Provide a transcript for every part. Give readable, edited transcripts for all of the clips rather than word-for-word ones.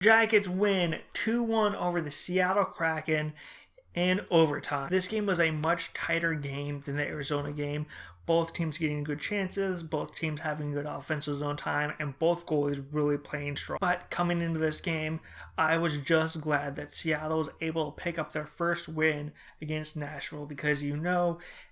Jackets win 2-1 over the Seattle Kraken in overtime. This game was a much tighter game than the Arizona game. Both teams getting good chances, both teams having good offensive zone time, and both goalies really playing strong. But coming into this game, I was just glad that Seattle was able to pick up their first win against Nashville, because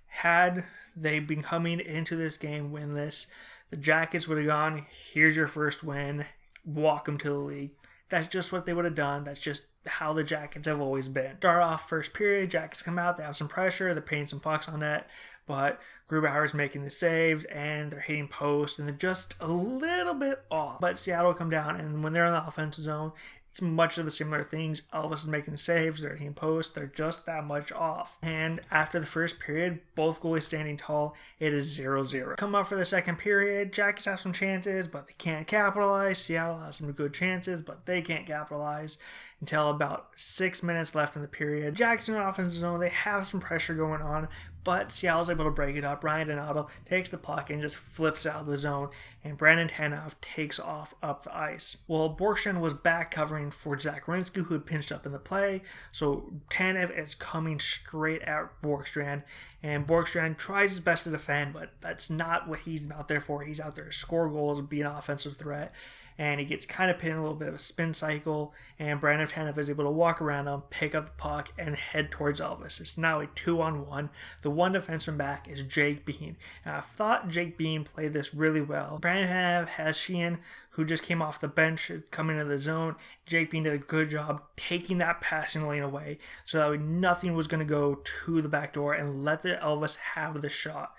had they been coming into this game winless, the Jackets would have gone, here's your first win, welcome to the league. That's just what they would have done. That's just how the Jackets have always been. Start off first period, Jackets come out, they have some pressure, they're paying some pucks on net, but Grubauer's making the saves, and they're hitting posts, and they're just a little bit off. But Seattle will come down, and when they're in the offensive zone, it's much of the similar things. Elvis is making the saves, they're hitting posts, they're just that much off. And after the first period, both goalies standing tall, it is 0-0. Come up for the second period, Jackets have some chances, but they can't capitalize. Seattle has some good chances, but they can't capitalize until about 6 minutes left in the period. Jackets in the offensive zone, they have some pressure going on, but Seattle's able to break it up. Ryan Donato takes the puck and just flips out of the zone, and Brandon Tanev takes off up the ice. Well, Borkstrand was back covering for Zach Werenski, who had pinched up in the play, so Tanev is coming straight at Borkstrand, and Borkstrand tries his best to defend, but that's not what he's out there for. He's out there to score goals and be an offensive threat, and he gets kind of pinned in a little bit of a spin cycle, and Brandon Tanev is able to walk around him, pick up the puck, and head towards Elvis. It's now a 2-on-1. The one defenseman back is Jake Bean, and I thought Jake Bean played this really well. Brandon Tanev has Sheehan, who just came off the bench, coming into the zone. Jake Bean did a good job taking that passing lane away, so that nothing was going to go to the back door and let the Elvis have the shot.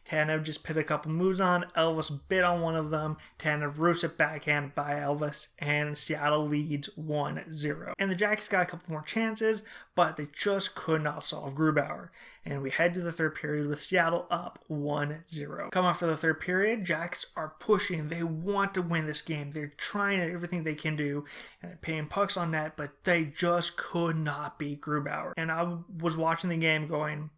Tanev just put a couple moves on. Elvis bit on one of them. Tanev roofs it backhand by Elvis, and Seattle leads 1-0. And the Jackets got a couple more chances, but they just could not solve Grubauer. And we head to the third period with Seattle up 1-0. Come on for the third period, Jackets are pushing. They want to win this game. They're trying everything they can do, and they're paying pucks on net, but they just could not beat Grubauer. And I was watching the game going,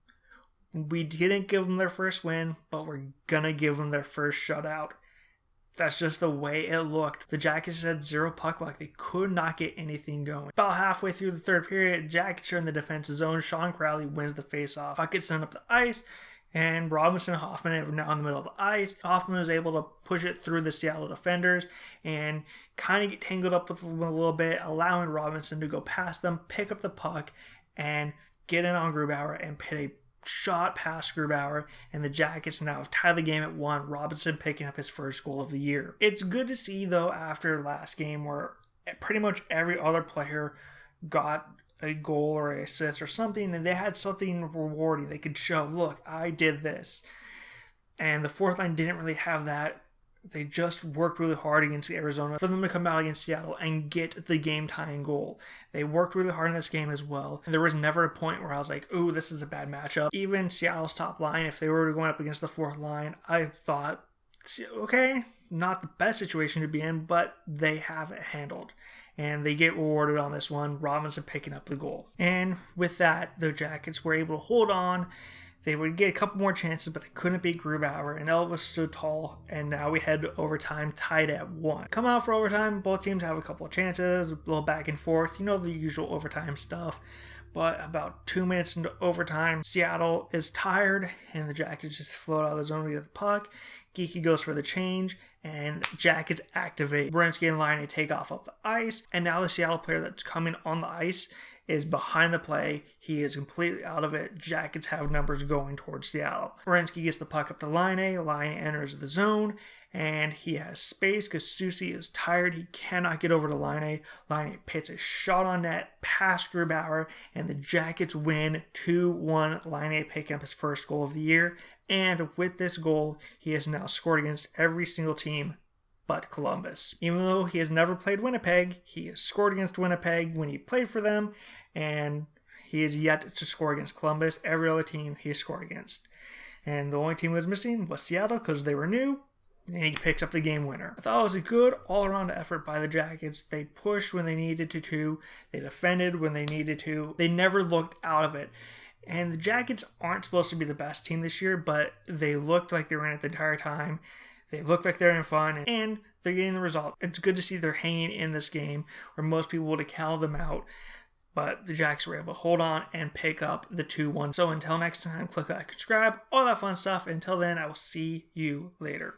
we didn't give them their first win, but we're gonna give them their first shutout. That's just the way it looked. The Jackets had zero puck luck. They could not get anything going. About halfway through the third period, Jackets are in the defensive zone. Sean Crowley wins the faceoff. Puck gets sent up the ice, and Robinson and Hoffman are now in the middle of the ice. Hoffman was able to push it through the Seattle defenders and kind of get tangled up with them a little bit, allowing Robinson to go past them, pick up the puck, and get in on Grubauer and pit a shot past Grubauer, and the Jackets now have tied the game at 1. Robinson picking up his first goal of the year. It's good to see, though, after last game where pretty much every other player got a goal or an assist or something, and they had something rewarding. They could show, look, I did this. And the fourth line didn't really have that. They just worked really hard against Arizona for them to come out against Seattle and get the game-tying goal. They worked really hard in this game as well. And there was never a point where I was like, ooh, this is a bad matchup. Even Seattle's top line, if they were going up against the fourth line, I thought, okay, not the best situation to be in, but they have it handled. And they get rewarded on this one, Robinson picking up the goal. And with that, the Jackets were able to hold on. They would get a couple more chances, but they couldn't beat Grubauer, and Elvis stood tall, and now we head to overtime, tied at 1. Come out for overtime, both teams have a couple of chances, a little back and forth, the usual overtime stuff. But about 2 minutes into overtime, Seattle is tired, and the Jackets just float out of the zone to get the puck. Geeky goes for the change, and Jackets activate. Werenski and Laine take off up the ice, and now the Seattle player that's coming on the ice is behind the play. He is completely out of it. Jackets have numbers going towards Seattle. Werenski gets the puck up to Laine. Laine enters the zone, and he has space because Susie is tired. He cannot get over to Laine. Laine pits a shot on net past Grubauer, and the Jackets win 2-1. Laine picking up his first goal of the year, and with this goal, he has now scored against every single team but Columbus. Even though he has never played Winnipeg, he has scored against Winnipeg when he played for them, and he is yet to score against Columbus. Every other team he has scored against. And the only team that was missing was Seattle because they were new, and he picks up the game winner. I thought it was a good all-around effort by the Jackets. They pushed when they needed to. They defended when they needed to. They never looked out of it. And the Jackets aren't supposed to be the best team this year, but they looked like they were in it the entire time. They look like they're in fun, and they're getting the result. It's good to see they're hanging in this game where most people would have counted them out. But the Jacks were able to hold on and pick up the 2-1. So until next time, click like, subscribe, all that fun stuff. Until then, I will see you later.